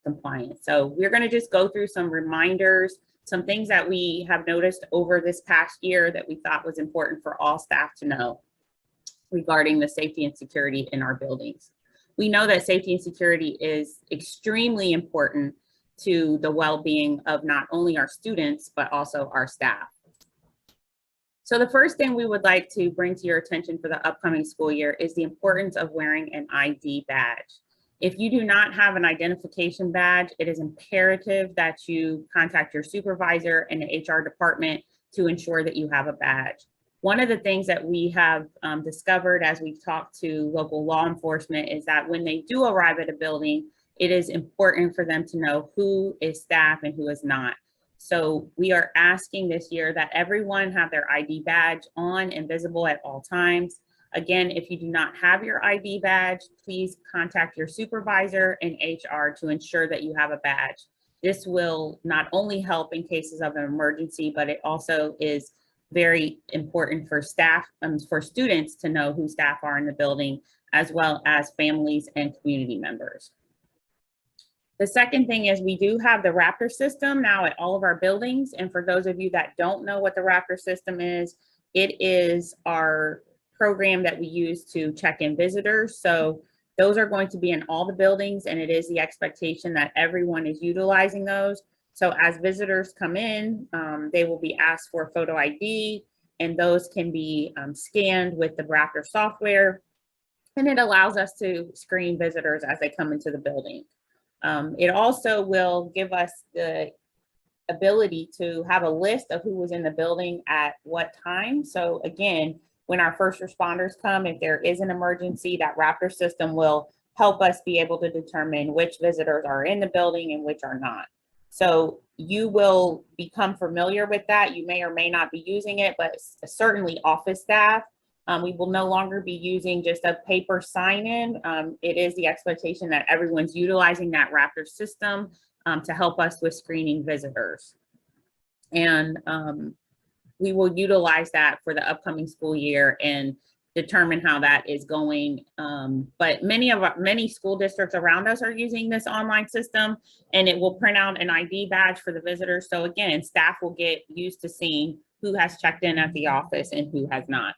compliance. So we're going to just go through some reminders, some things that we have noticed over this past year that we thought was important for all staff to know regarding the safety and security in our buildings. We know that safety and security is extremely important to the well-being of not only our students, but also our staff. So the first thing we would like to bring to your attention for the upcoming school year is the importance of wearing an ID badge. If you do not have an identification badge, it is imperative that you contact your supervisor and the HR department to ensure that you have a badge. One of the things that we have discovered as we've talked to local law enforcement is that when they do arrive at a building, it is important for them to know who is staff and who is not. So we are asking this year that everyone have their ID badge on and visible at all times. Again, if you do not have your ID badge, please contact your supervisor and HR to ensure that you have a badge. This will not only help in cases of an emergency, but it also is very important for staff, for students to know who staff are in the building, as well as families and community members. The second thing is we do have the Raptor system now at all of our buildings. And for those of you that don't know what the Raptor system is, it is our program that we use to check in visitors. So those are going to be in all the buildings, and it is the expectation that everyone is utilizing those. So as visitors come in, they will be asked for photo ID, and those can be scanned with the Raptor software. And it allows us to screen visitors as they come into the building. It also will give us the ability to have a list of who was in the building at what time. So again, when our first responders come, if there is an emergency, that Raptor system will help us be able to determine which visitors are in the building and which are not. So you will become familiar with that. You may or may not be using it, but certainly office staff, we will no longer be using just a paper sign-in. It is the expectation that everyone's utilizing that Raptor system to help us with screening visitors. And we will utilize that for the upcoming school year and determine how that is going. But many school districts around us are using this online system, and it will print out an ID badge for the visitors. So again, staff will get used to seeing who has checked in at the office and who has not.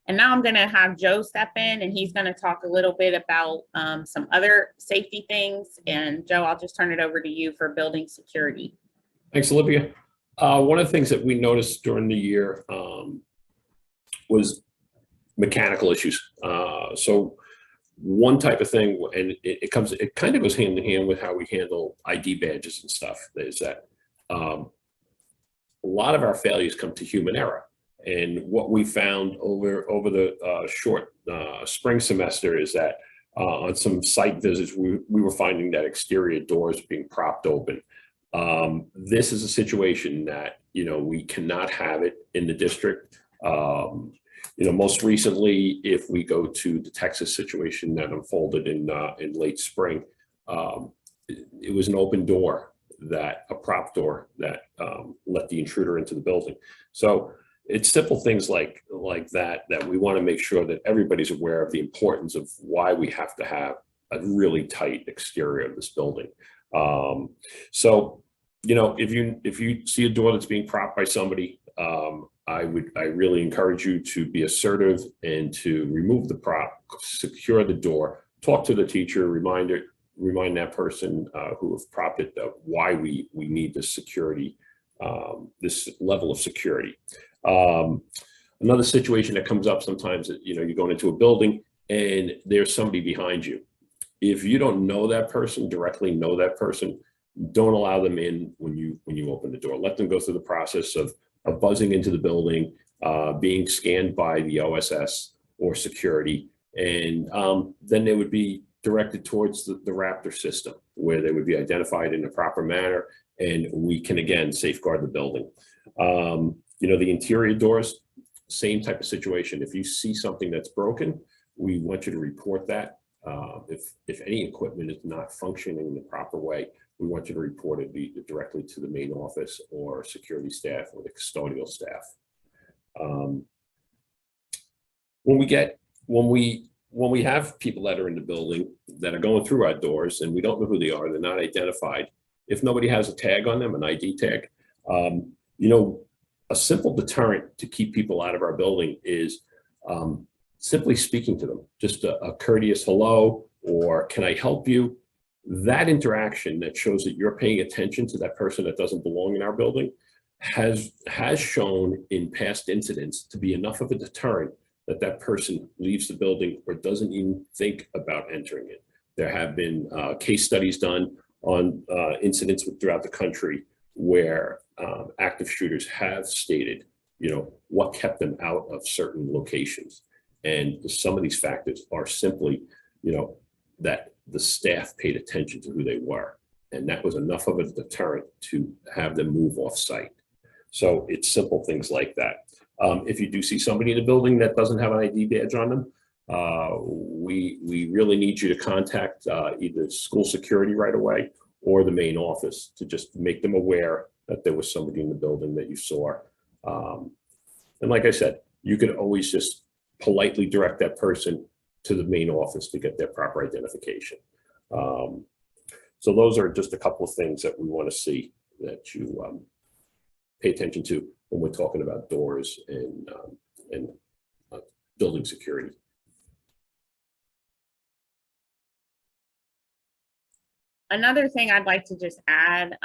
And now I'm going to have Joe step in, and he's going to talk a little bit about some other safety things. And Joe, I'll just turn it over to you for building security. Thanks, Olivia. One of the things that we noticed during the year was mechanical issues. So one type of thing, and it kind of goes hand in hand with how we handle ID badges and stuff, is that a lot of our failures come to human error. And what we found over the short spring semester is that on some site visits, we were finding that exterior doors being propped open. This is a situation that, we cannot have it in the district. Most recently, if we go to the Texas situation that unfolded in late spring, it was an open door, a prop door that let the intruder into the building. So it's simple things like that we want to make sure that everybody's aware of the importance of why we have to have a really tight exterior of this building. So, if you see a door that's being propped by somebody, I really encourage you to be assertive and to remove the prop, secure the door, talk to the teacher, remind that person who have propped it why we need this security, this level of security. Another situation that comes up sometimes, you're going into a building and there's somebody behind you. If you don't know that person, directly know that person, don't allow them in when you open the door. Let them go through the process of buzzing into the building, being scanned by the OSS or security, and then they would be directed towards the Raptor system, where they would be identified in a proper manner, and we can again safeguard the building. The interior doors, same type of situation. If you see something that's broken, we want you to report that. If any equipment is not functioning in the proper way, we want you to report it directly to the main office or security staff or the custodial staff. When when we have people that are in the building that are going through our doors and we don't know who they are, they're not identified. If nobody has a tag on them, an ID tag, you know, a simple deterrent to keep people out of our building is simply speaking to them, just a courteous hello, or can I help you? That interaction that shows that you're paying attention to that person that doesn't belong in our building has shown in past incidents to be enough of a deterrent that that person leaves the building or doesn't even think about entering it. There have been case studies done on incidents throughout the country where active shooters have stated, you know, what kept them out of certain locations. And some of these factors are simply, you know, that the staff paid attention to who they were. And that was enough of a deterrent to have them move off site. So it's simple things like that. If you do see somebody in the building that doesn't have an ID badge on them, we really need you to contact either school security right away or the main office to just make them aware that there was somebody in the building that you saw. And like I said, you can always just politely direct that person to the main office to get their proper identification. So those are just a couple of things that we want to see that you pay attention to when we're talking about doors and building security. Another thing I'd like to just add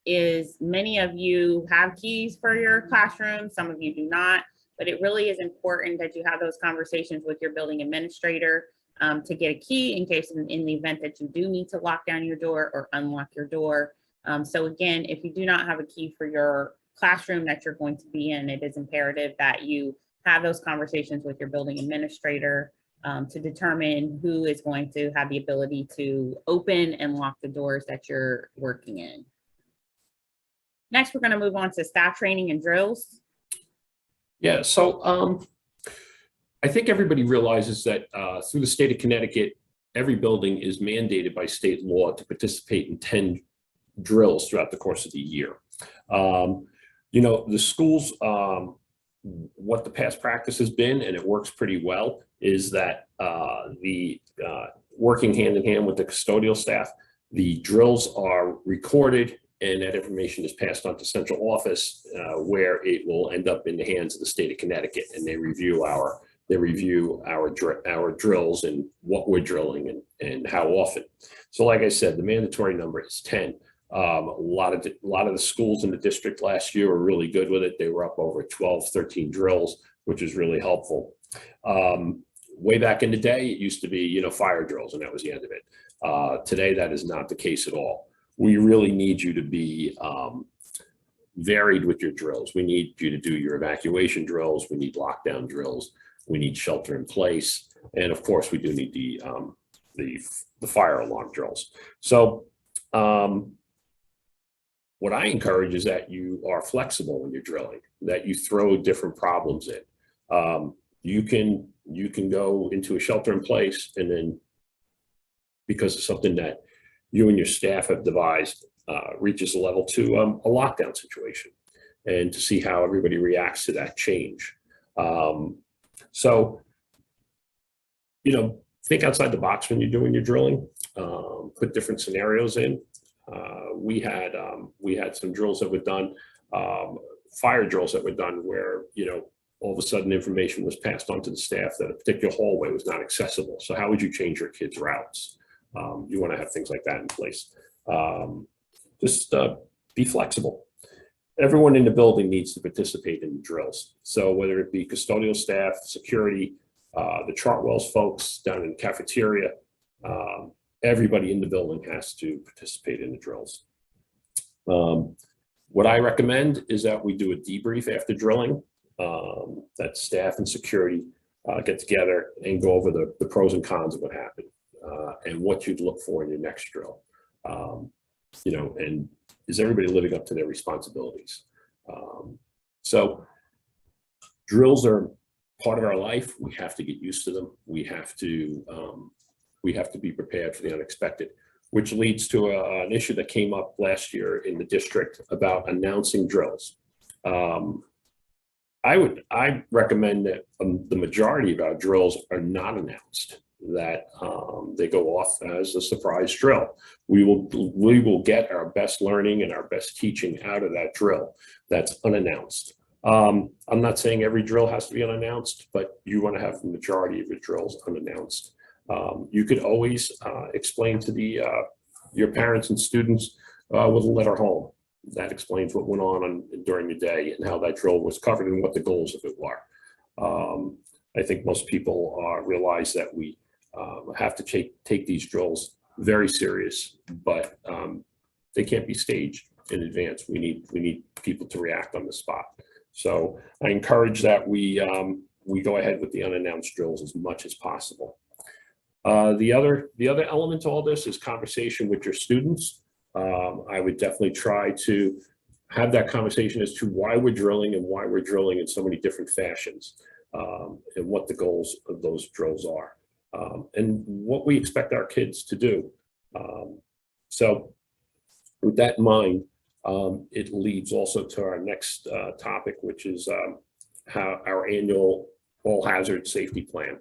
is many of you have keys for your classroom, some of you do not, but it really is important that you have those conversations with your building administrator to get a key in case in the event that you do need to lock down your door or unlock your door. So again, if you do not have a key for your classroom that you're going to be in, it is imperative that you have those conversations with your building administrator to determine who is going to have the ability to open and lock the doors that you're working in. Next, we're going to move on to staff training and drills. Yeah, so I think everybody realizes that through the state of Connecticut, every building is mandated by state law to participate in 10 drills throughout the course of the year. You know, the schools, what the past practice has been, and it works pretty well, is that working hand in hand with the custodial staff, the drills are recorded and that information is passed on to central office where it will end up in the hands of the state of Connecticut, and they review our drills and what we're drilling and how often. So like I said, the mandatory number is 10. A lot of the schools in the district last year were really good with it. They were up over 12, 13 drills, which is really helpful. Way back in the day, it used to be, you know, fire drills, and that was the end of it. Today, that is not the case at all. We really need you to be varied with your drills. We need you to do your evacuation drills. We need lockdown drills. We need shelter in place. And of course, we do need the fire alarm drills. So what I encourage is that you are flexible when you're drilling, that you throw different problems in. You can go into a shelter in place, and then because of something that you and your staff have devised reaches a level 2, a lockdown situation, and to see how everybody reacts to that change. So, you know, think outside the box when you're doing your drilling, put different scenarios in. We had some drills that were done, fire drills that were done where, you know, all of a sudden information was passed on to the staff that a particular hallway was not accessible. So how would you change your kids' routes? You want to have things like that in place. Just be flexible. Everyone in the building needs to participate in the drills. So whether it be custodial staff, security, the Chartwells folks down in the cafeteria, everybody in the building has to participate in the drills. What I recommend is that we do a debrief after drilling, that staff and security get together and go over the pros and cons of what happened and what you'd look for in your next drill. You know, and is everybody living up to their responsibilities? So drills are part of our life. We have to get used to them. We have to be prepared for the unexpected, which leads to an issue that came up last year in the district about announcing drills. I recommend that the majority of our drills are not announced. that they go off as a surprise drill. We will get our best learning and our best teaching out of that drill that's unannounced. I'm not saying every drill has to be unannounced, but you want to have the majority of your drills unannounced. You could always explain to your parents and students with a letter home that explains what went on during the day and how that drill was covered and what the goals of it were. I think most people realize that we have to take these drills very serious, but they can't be staged in advance. We need people to react on the spot. So I encourage that we go ahead with the unannounced drills as much as possible. The other element to all this is conversation with your students. I would definitely try to have that conversation as to why we're drilling and why we're drilling in so many different fashions, and what the goals of those drills are, and what we expect our kids to do. So with that in mind, it leads also to our next topic, which is how our annual all hazard safety plan,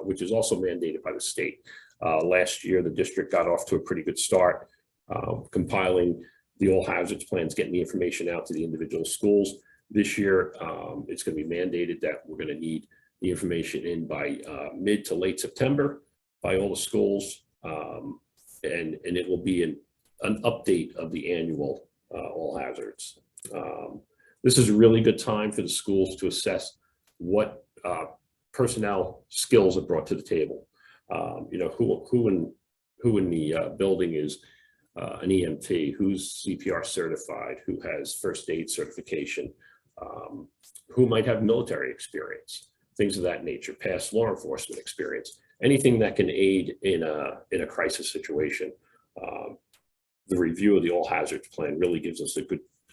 which is also mandated by the state. Last year, the district got off to a pretty good start, compiling the all hazards plans, getting the information out to the individual schools. This year, it's going to be mandated that we're going to need the information in by mid to late September by all the schools, and it will be an update of the annual all hazards. This is a really good time for the schools to assess what personnel skills are brought to the table. Who in the building is an EMT, who's CPR certified, who has first aid certification, who might have military experience, things of that nature, past law enforcement experience, anything that can aid in a crisis situation. The review of the all hazards plan really gives us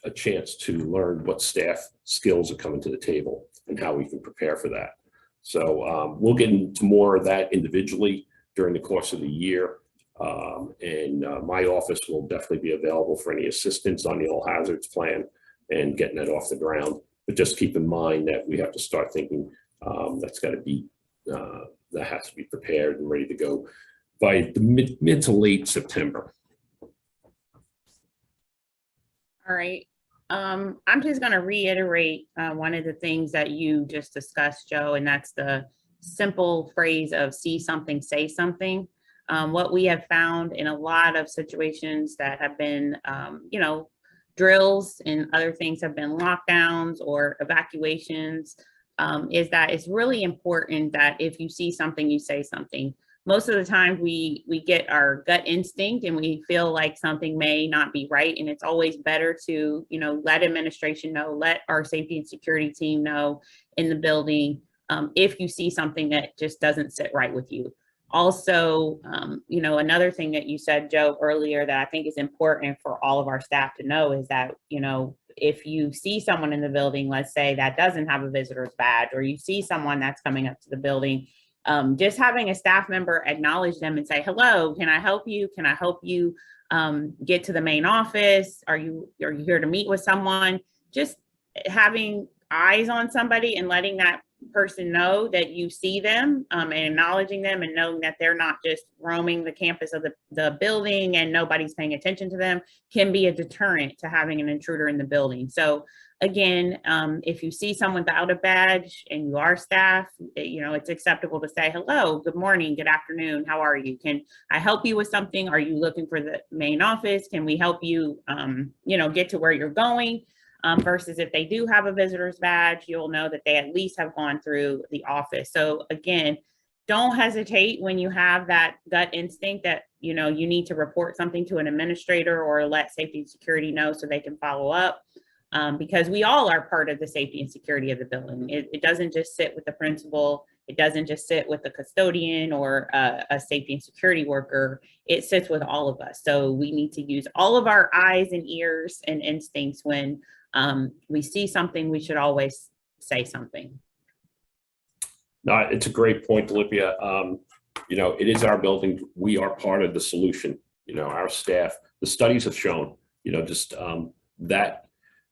a chance to learn what staff skills are coming to the table and how we can prepare for that. So we'll get into more of that individually during the course of the year. And my office will definitely be available for any assistance on the all hazards plan and getting that off the ground. But just keep in mind that we have to start thinking that has to be prepared and ready to go by the mid to late September. All right. I'm just going to reiterate one of the things that you just discussed, Joe, and that's the simple phrase of see something, say something. What we have found in a lot of situations that have been, drills and other things have been lockdowns or evacuations, is that it's really important that if you see something, you say something. Most of the time we get our gut instinct and we feel like something may not be right. And it's always better to, let administration know, let our safety and security team know in the building if you see something that just doesn't sit right with you. Also, another thing that you said, Joe, earlier that I think is important for all of our staff to know is that, if you see someone in the building, let's say that doesn't have a visitor's badge, or you see someone that's coming up to the building, just having a staff member acknowledge them and say, hello, can I help you? Can I help you get to the main office? Are you here to meet with someone? Just having eyes on somebody and letting that person know that you see them and acknowledging them and knowing that they're not just roaming the campus of the building and nobody's paying attention to them can be a deterrent to having an intruder in the building. So again, if you see someone without a badge and you are staff, it's acceptable to say, hello, good morning, good afternoon, how are you? Can I help you with something? Are you looking for the main office? Can we help you, get to where you're going? Versus if they do have a visitor's badge, you'll know that they at least have gone through the office. So again, don't hesitate when you have that gut instinct that, you need to report something to an administrator or let safety and security know so they can follow up. Because we all are part of the safety and security of the building. It doesn't just sit with the principal. It doesn't just sit with the custodian or a safety and security worker. It sits with all of us. So we need to use all of our eyes and ears and instincts when we see something. We should always say something. No, it's a great point, Olivia. It is our building. We are part of the solution. Our staff, the studies have shown,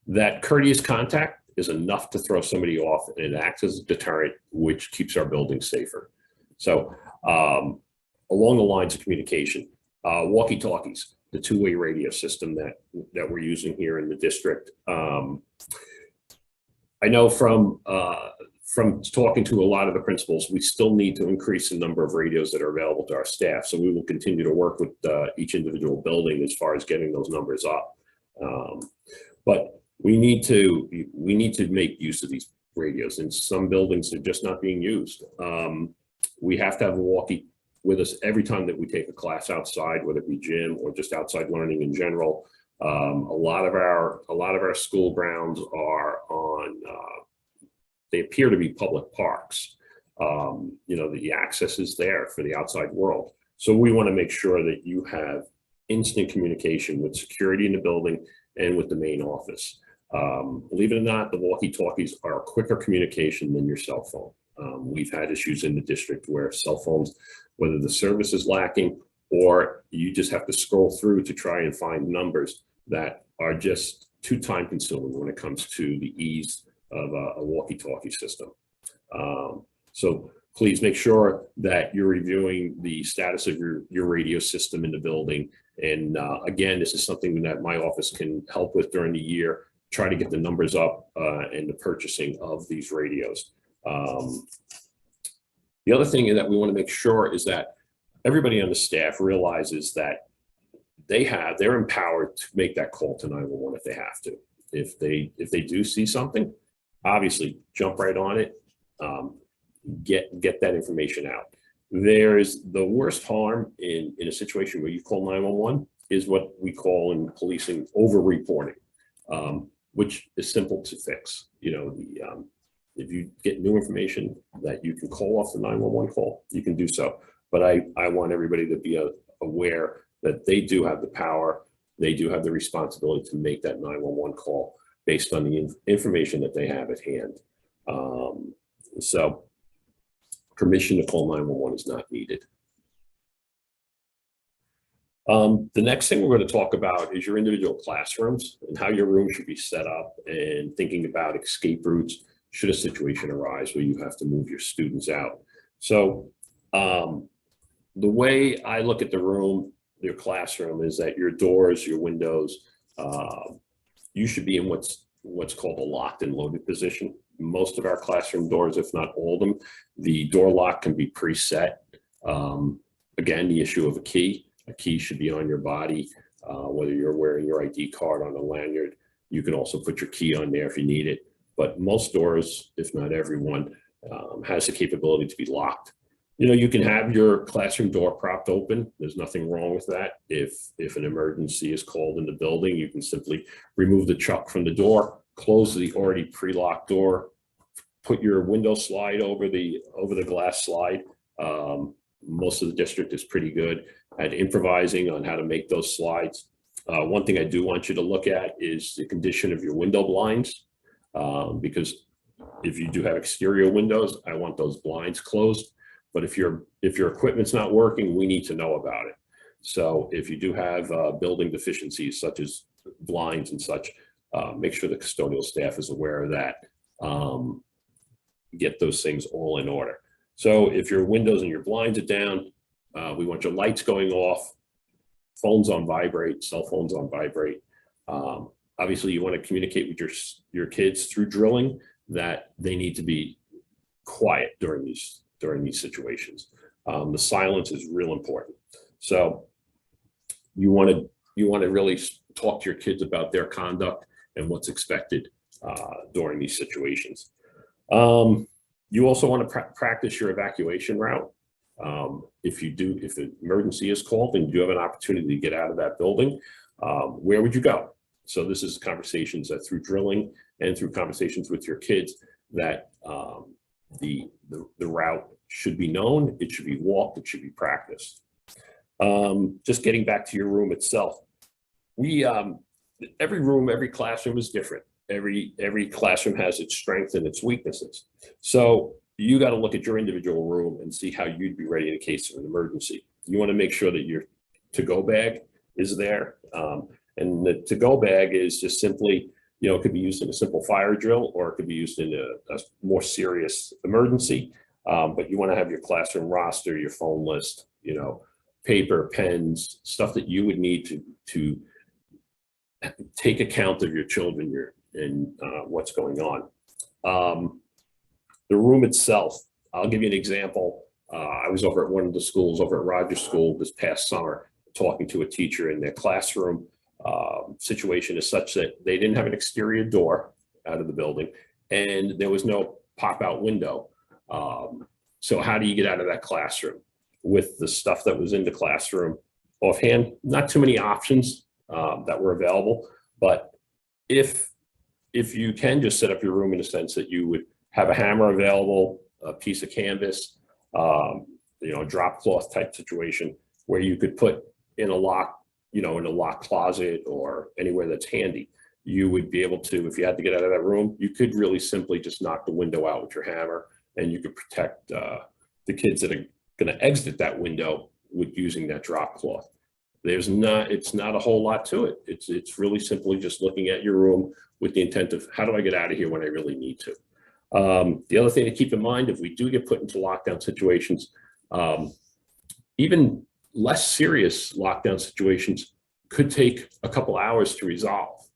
that courteous contact is enough to throw somebody off, and it acts as a deterrent, which keeps our building safer. So along the lines of communication, walkie-talkies, the two-way radio system that we're using here in the district. I know from talking to a lot of the principals, we still need to increase the number of radios that are available to our staff. So we will continue to work with each individual building as far as getting those numbers up. But we need to make use of these radios. In some buildings, they're just not being used. We have to have a walkie with us every time that we take a class outside, whether it be gym or just outside learning in general. A lot of our school grounds are on. They appear to be public parks. The access is there for the outside world. So we want to make sure that you have instant communication with security in the building and with the main office. Believe it or not, the walkie-talkies are a quicker communication than your cell phone. We've had issues in the district where cell phones, whether the service is lacking or you just have to scroll through to try and find numbers that are just too time consuming when it comes to the ease of a walkie-talkie system. So please make sure that you're reviewing the status of your radio system in the building. And again, this is something that my office can help with during the year, try to get the numbers up and the purchasing of these radios. The other thing that we want to make sure is that everybody on the staff realizes that they're empowered to make that call to 911 if they have to. If they do see something, obviously jump right on it, get that information out. There's the worst harm in a situation where you call 911 is what we call in policing over-reporting, which is simple to fix. If you get new information that you can call off the 911 call, you can do so. But I want everybody to be aware that they do have the power, they do have the responsibility to make that 911 call based on the information that they have at hand. So permission to call 911 is not needed. The next thing we're going to talk about is your individual classrooms and how your room should be set up, and thinking about escape routes should a situation arise where you have to move your students out. So the way I look at the room, your classroom, is that your doors, your windows, you should be in what's called a locked and loaded position. Most of our classroom doors, if not all of them, the door lock can be preset. Again, the issue of a key should be on your body, whether you're wearing your ID card on a lanyard. You can also put your key on there if you need it. But most doors, if not everyone, has the capability to be locked. You can have your classroom door propped open. There's nothing wrong with that. If an emergency is called in the building, you can simply remove the chuck from the door, close the already pre-locked door, put your window slide over the glass slide. Most of the district is pretty good at improvising on how to make those slides. One thing I do want you to look at is the condition of your window blinds, because if you do have exterior windows, I want those blinds closed. But if your equipment's not working, we need to know about it. So if you do have building deficiencies such as blinds and such, make sure the custodial staff is aware of that. Get those things all in order. So if your windows and your blinds are down, we want your lights going off, phones on vibrate, cell phones on vibrate. Obviously, you want to communicate with your kids through drilling that they need to be quiet during these situations. The silence is real important. So you want to really talk to your kids about their conduct and what's expected during these situations. You also want to practice your evacuation route. If an emergency is called and you do have an opportunity to get out of that building, where would you go? So this is conversations that through drilling and through conversations with your kids that the route should be known, it should be walked, it should be practiced. Just getting back to your room itself, every room, every classroom is different. Every classroom has its strengths and its weaknesses. So you got to look at your individual room and see how you'd be ready in case of an emergency. You want to make sure that your to-go bag is there. And the to-go bag is just simply, it could be used in a simple fire drill, or it could be used in a more serious emergency. But you want to have your classroom roster, your phone list, you know, paper, pens, stuff that you would need to take account of your children and what's going on. The room itself, I'll give you an example. I was over at one of the schools over at Rogers School this past summer, talking to a teacher in their classroom. Situation is such that they didn't have an exterior door out of the building, and there was no pop-out window. So how do you get out of that classroom with the stuff that was in the classroom? Offhand, not too many options that were available, but if you can just set up your room in a sense that you would have a hammer available, a piece of canvas, you know, a drop cloth type situation where you could put in a lock, you know, in a locked closet or anywhere that's handy, you would be able to, if you had to get out of that room, you could really simply just knock the window out with your hammer, and you could protect the kids that are going to exit that window with using that drop cloth. It's not a whole lot to it. It's really simply just looking at your room with the intent of, how do I get out of here when I really need to? The other thing to keep in mind, if we do get put into lockdown situations, even less serious lockdown situations could take a couple hours to resolve.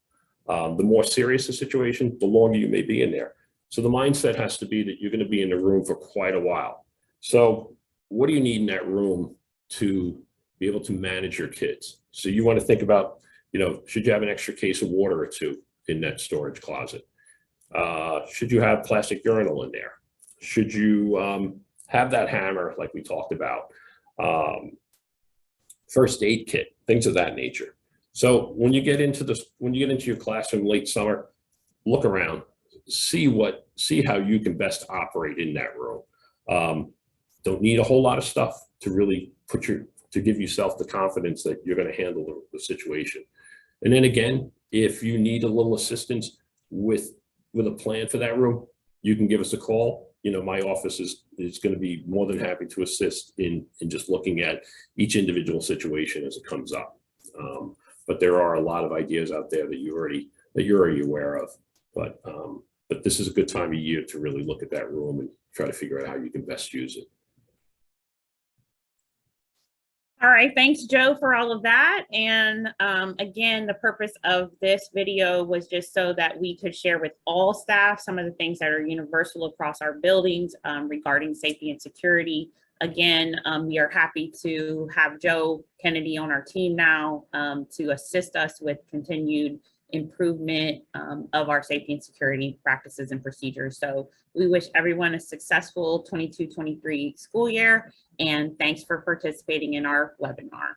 The more serious the situation, the longer you may be in there. So the mindset has to be that you're going to be in the room for quite a while. So what do you need in that room to be able to manage your kids? So you want to think about, you know, should you have an extra case of water or two in that storage closet? Should you have plastic urinal in there? Should you have that hammer like we talked about? First aid kit, things of that nature. So when you get into your classroom late summer, look around, see how you can best operate in that room. Don't need a whole lot of stuff to really to give yourself the confidence that you're going to handle the situation. And then again, if you need a little assistance with a plan for that room, you can give us a call. You know, my office is going to be more than happy to assist in just looking at each individual situation as it comes up. But there are a lot of ideas out there that you're already aware of. But this is a good time of year to really look at that room and try to figure out how you can best use it. All right, thanks, Joe, for all of that. And again, the purpose of this video was just so that we could share with all staff some of the things that are universal across our buildings regarding safety and security. Again, we are happy to have Joe Kennedy on our team now to assist us with continued improvement of our safety and security practices and procedures. So we wish everyone a successful 22-23 school year, and thanks for participating in our webinar.